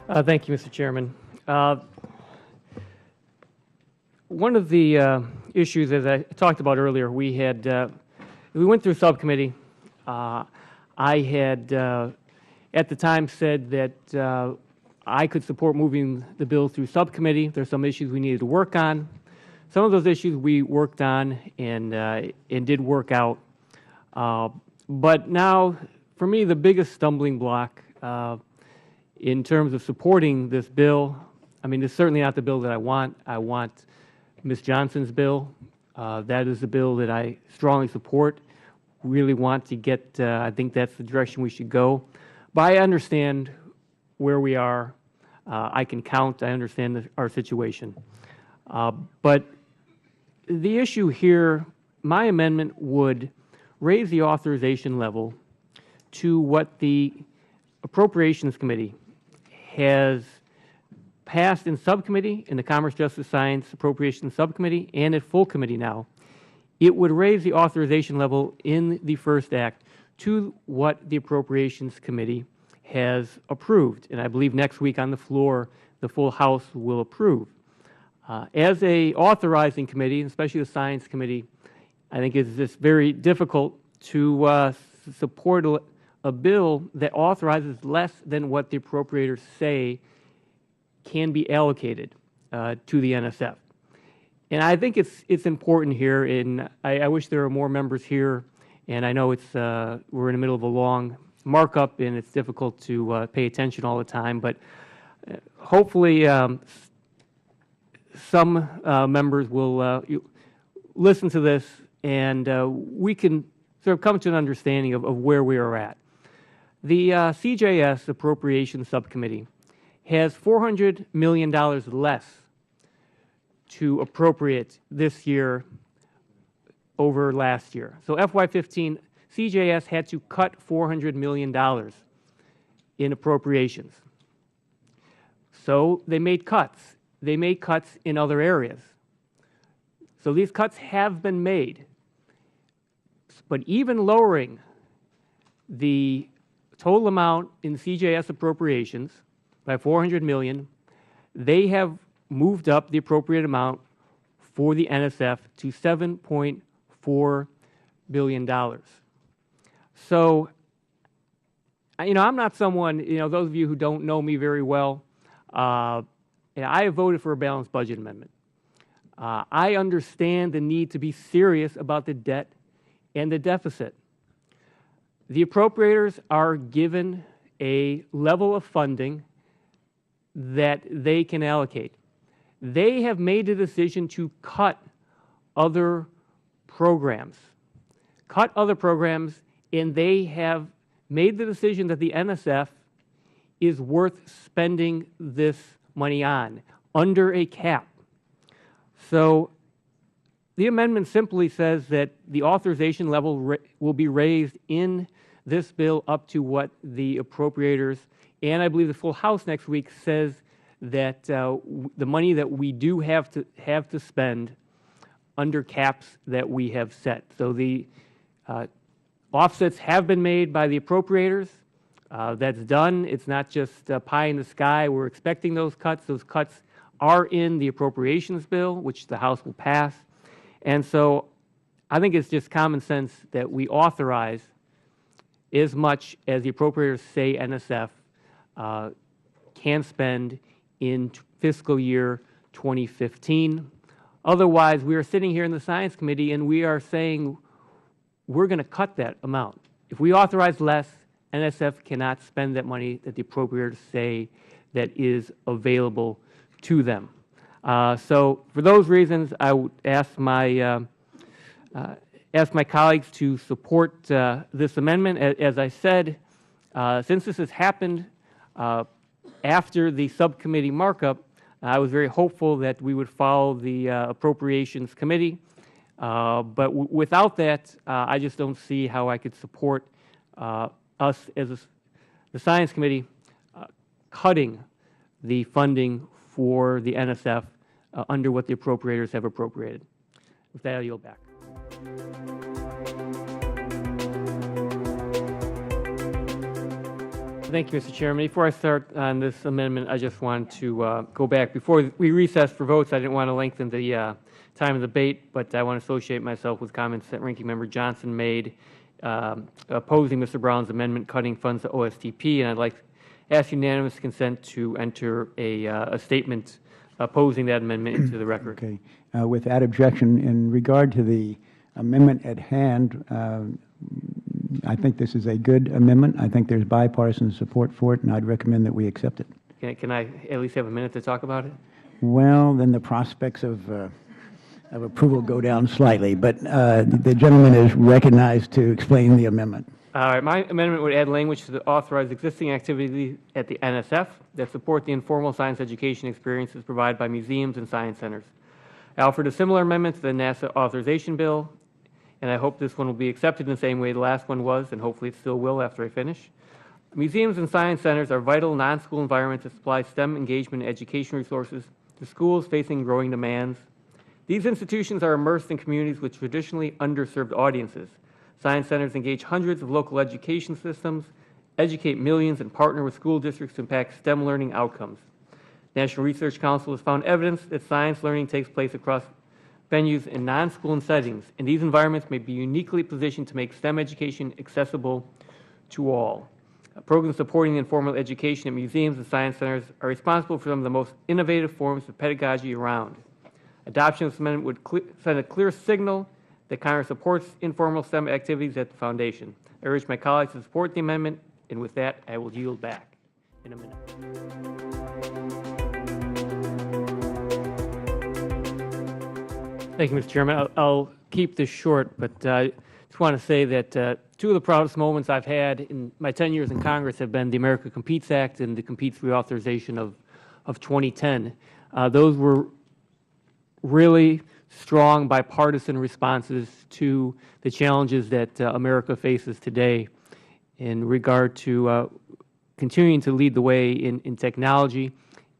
Thank you, Mr. Chairman. One of the issues, as I talked about earlier, we went through subcommittee. I had at the time said that I could support moving the bill through subcommittee. There's some issues we needed to work on. Some of those issues we worked on and did work out. But now, for me, the biggest stumbling block in terms of supporting this bill, I mean, it's certainly not the bill that I want. I want Ms. Johnson's bill. That is the bill that I strongly support, really want to get, I think that's the direction we should go. But I understand where we are. I can count. I understand our situation. But the issue here, my amendment would raise the authorization level to what the Appropriations Committee has passed in subcommittee, in the Commerce, Justice, Science Appropriations Subcommittee, and at full committee now. It would raise the authorization level in the first act to what the Appropriations Committee has approved. And I believe next week on the floor, the full House will approve. As a authorizing committee, especially the Science Committee, I think it's just very difficult to support a bill that authorizes less than what the appropriators say can be allocated to the NSF. And I think it's important here, and I wish there were more members here, and I know it's we're in the middle of a long markup and it's difficult to pay attention all the time, but hopefully some members will listen to this and we can sort of come to an understanding of where we are at. The CJS Appropriations Subcommittee has $400 million less to appropriate this year over last year. So FY15, CJS had to cut $400 million in appropriations. So they made cuts. They made cuts in other areas. So these cuts have been made. But even lowering the total amount in CJS appropriations by $400 million, they have moved up the appropriate amount for the NSF to $7.4 billion. So, I'm not someone, those of you who don't know me very well, I have voted for a balanced budget amendment. I understand the need to be serious about the debt and the deficit. The appropriators are given a level of funding that they can allocate. They have made the decision to cut other programs. And they have made the decision that the NSF is worth spending this money on, under a cap. So the amendment simply says that the authorization level will be raised in this bill up to what the appropriators, and I believe the full House next week, says that the money that we do have to spend under caps that we have set. So the offsets have been made by the appropriators. That's done. It's not just pie in the sky. We're expecting those cuts. Those cuts are in the appropriations bill, which the House will pass. And so I think it's just common sense that we authorize as much as the appropriators say NSF can spend in fiscal year 2015. Otherwise, we are sitting here in the Science Committee and we are saying we're going to cut that amount. If we authorize less, NSF cannot spend that money that the appropriators say that is available to them. So for those reasons, I would ask my colleagues to support this amendment. As I said, since this has happened after the subcommittee markup, I was very hopeful that we would follow the Appropriations Committee. But without that, I just don't see how I could support us as the Science Committee cutting the funding for the NSF under what the appropriators have appropriated. With that, I'll yield back. Thank you, Mr. Chairman. Before I start on this amendment, I just want to go back. Before we recessed for votes, I didn't want to lengthen the time of debate, but I want to associate myself with comments that Ranking Member Johnson made opposing Mr. Brown's amendment cutting funds to OSTP, and I'd like to ask unanimous consent to enter a statement opposing that amendment into the record. Okay. Without objection, in regard to the amendment at hand, I think this is a good amendment. I think there's bipartisan support for it, and I'd recommend that we accept it. Can I at least have a minute to talk about it? Well, then the prospects of approval go down slightly, but the gentleman is recognized to explain the amendment. All right, my amendment would add language to authorize existing activities at the NSF that support the informal science education experiences provided by museums and science centers. I offered a similar amendment to the NASA authorization bill, and I hope this one will be accepted in the same way the last one was, and hopefully it still will after I finish. Museums and science centers are vital non-school environments that supply STEM engagement and education resources to schools facing growing demands. These institutions are immersed in communities with traditionally underserved audiences. Science centers engage hundreds of local education systems, educate millions, and partner with school districts to impact STEM learning outcomes. The National Research Council has found evidence that science learning takes place across venues in non-school settings, and these environments may be uniquely positioned to make STEM education accessible to all. Programs supporting informal education at museums and science centers are responsible for some of the most innovative forms of pedagogy around. Adoption of this amendment would send a clear signal that Congress supports informal STEM activities at the foundation. I urge my colleagues to support the amendment, and with that, I will yield back in a minute. Thank you, Mr. Chairman. I'll keep this short, but I just want to say that two of the proudest moments I've had in my 10 years in Congress have been the America Competes Act and the Competes reauthorization of 2010. Those were really strong bipartisan responses to the challenges that America faces today in regard to continuing to lead the way in technology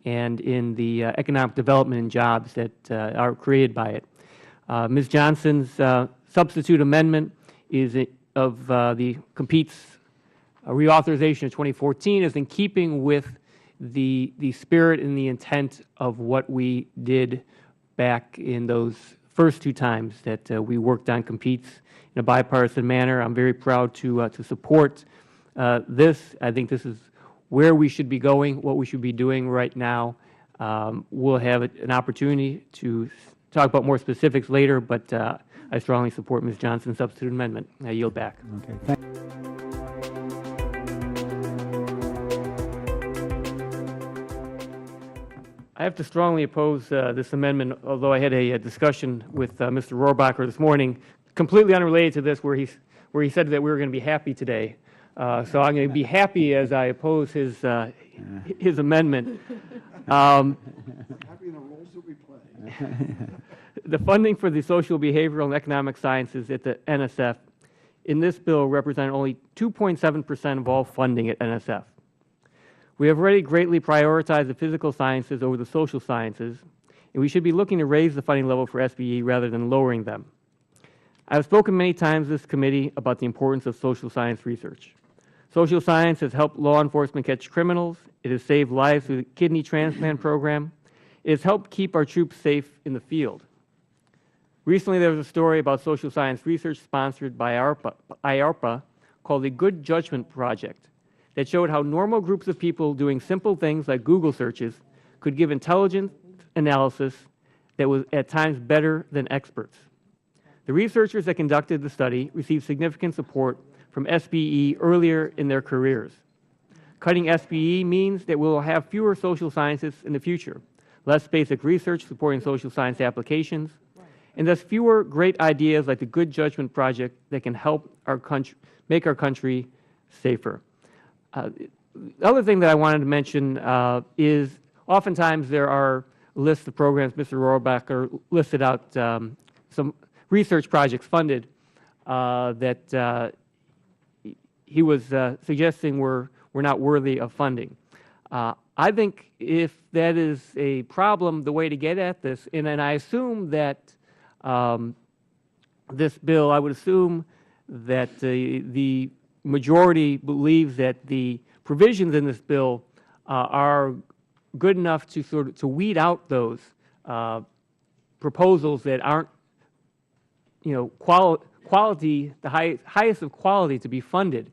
and in the economic development and jobs that are created by it. Ms. Johnson's substitute amendment is of the Competes reauthorization of 2014 is in keeping with the spirit and the intent of what we did back in those first two times that we worked on Competes in a bipartisan manner. I'm very proud to support this. I think this is where we should be going, what we should be doing right now. We'll have an opportunity to talk about more specifics later, but I strongly support Ms. Johnson's substitute amendment. I yield back. Okay. I have to strongly oppose this amendment, although I had a discussion with Mr. Rohrabacher this morning, completely unrelated to this, where he said that we were going to be happy today. So I'm going to be happy as I oppose his amendment. Happy in the roles that we play. The funding for the social, behavioral, and economic sciences at the NSF in this bill represent only 2.7% of all funding at NSF. We have already greatly prioritized the physical sciences over the social sciences, and we should be looking to raise the funding level for SBE rather than lowering them. I have spoken many times in this committee about the importance of social science research. Social science has helped law enforcement catch criminals. It has saved lives through the kidney transplant program. It has helped keep our troops safe in the field. Recently, there was a story about social science research sponsored by IARPA called the Good Judgment Project that showed how normal groups of people doing simple things like Google searches could give intelligent analysis that was at times better than experts. The researchers that conducted the study received significant support from SBE earlier in their careers. Cutting SBE means that we will have fewer social sciences in the future, less basic research supporting social science applications, and thus fewer great ideas like the Good Judgment Project that can help our country, make our country safer. The other thing that I wanted to mention is oftentimes there are lists of programs. Mr. Rohrabacher listed out some research projects funded that he was suggesting were not worthy of funding. I think if that is a problem, the way to get at this, and I assume that this bill, I would assume that the majority believes that the provisions in this bill are good enough to to weed out those proposals that aren't, quality, the highest of quality to be funded.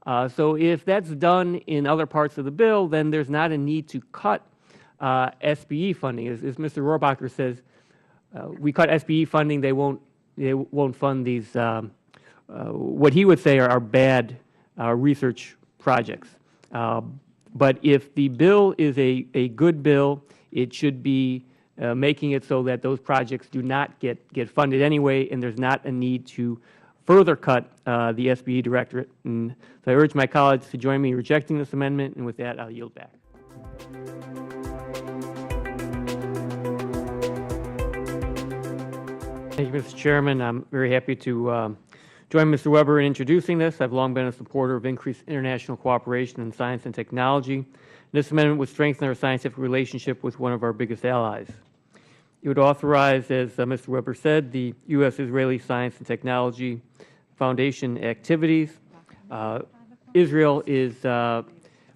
So if that's done in other parts of the bill, then there's not a need to cut SBE funding. As Mr. Rohrabacher says, we cut SBE funding, they won't fund these, what he would say are bad research projects. But if the bill is a good bill, it should be making it so that those projects do not get funded anyway, and there's not a need to further cut the SBE directorate. And so I urge my colleagues to join me in rejecting this amendment, and with that, I'll yield back. Thank you, Mr. Chairman. I'm very happy to join Mr. Weber in introducing this. I've long been a supporter of increased international cooperation in science and technology. This amendment would strengthen our scientific relationship with one of our biggest allies. It would authorize, as Mr. Weber said, the U.S.-Israeli Science and Technology Foundation activities. Israel is,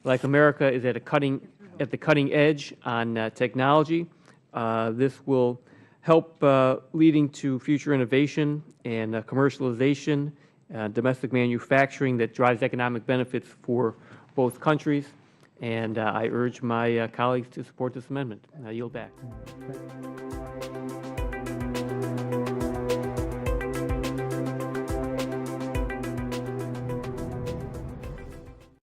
like America, is at the cutting edge on technology. This will help leading to future innovation and commercialization, domestic manufacturing that drives economic benefits for both countries. And I urge my colleagues to support this amendment. I yield back.